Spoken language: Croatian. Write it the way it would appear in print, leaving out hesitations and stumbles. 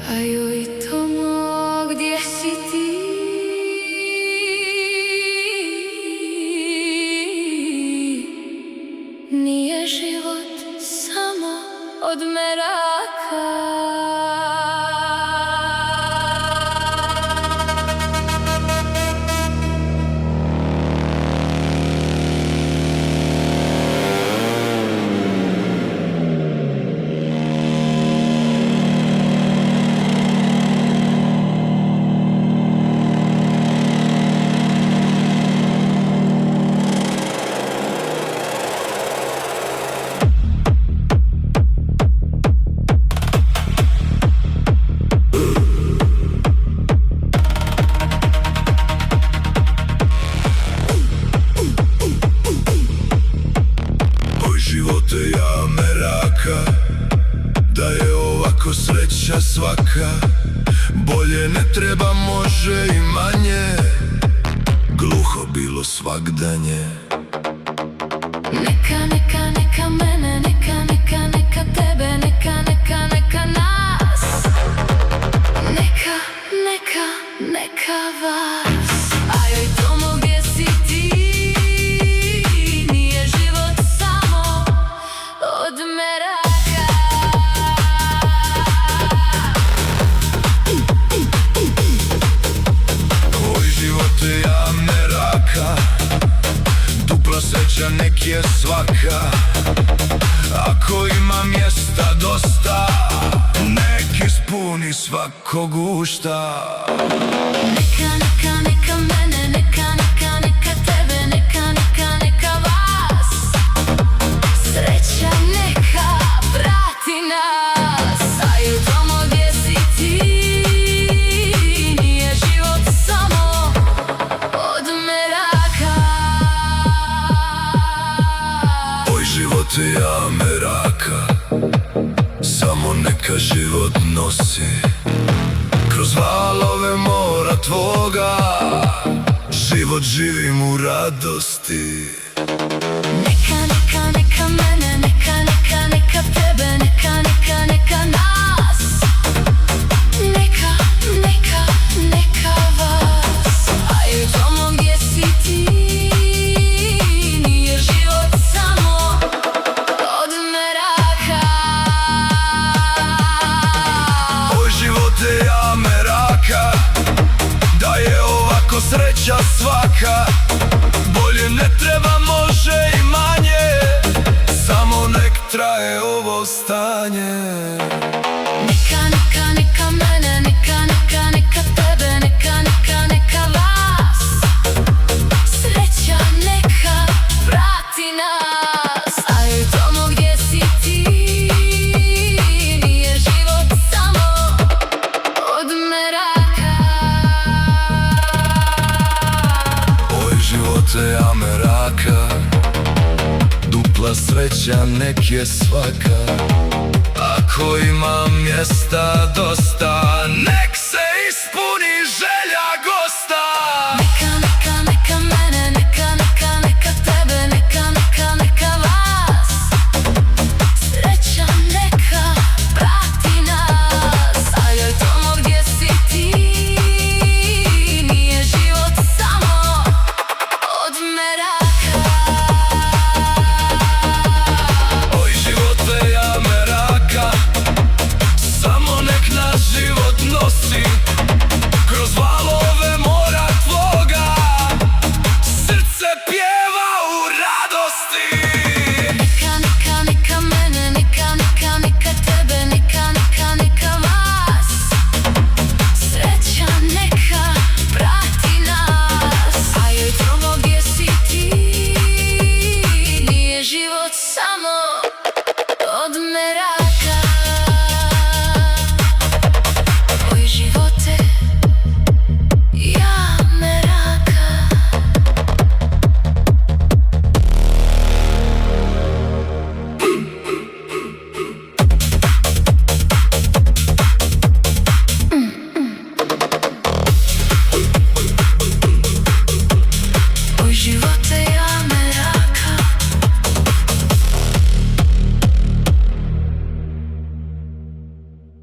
A joj Tomo, gdje si ti? Nije život samo od meraka. Živote ja meraka, da je ovako sreća svaka. Bolje ne treba, može i manje. Gluho bilo svagdanje. Neka, neka, neka mene, neka, neka, neka tebe, neka, neka, neka nas. Neka, neka, neka vas. A joj Tomo, gdje si ti? Nije život samo od meraka. Oj živote ja meraka, dupla sreća nek je svaka. Ako ima mjesta dosta, nek ispuni svakog ušta. Neka, neka, neka mene, neka, neka, neka tebe, neka, neka, neka vas. Sreća neka prati nas. A joj Tomo, gdje si ti? Nije život samo od meraka. Oj živote ja meraka, samo neka život nosi kroz valove mora tvoga. Život živim u radosti. Neka, neka, neka mene, neka, neka, neka tebe, neka, neka, neka nas. Neka, neka, neka vas. A joj Tomo, gdje si ti? Nije život samo od meraka. Oj živote ja meraka, da je ovako sreća svaka. Bolje ne treba, može i manje. Samo nek traje ovo stanje. Neka, neka, neka mene, neka, neka, neka tebe, neka, neka, neka vas. Sreća neka prati nas. A joj Tomo, gdje si ti? Nije život samo od meraka. Oj živote ja meraka, dupla sreća nek je svaka. Ako ima mjesta dosta, nek se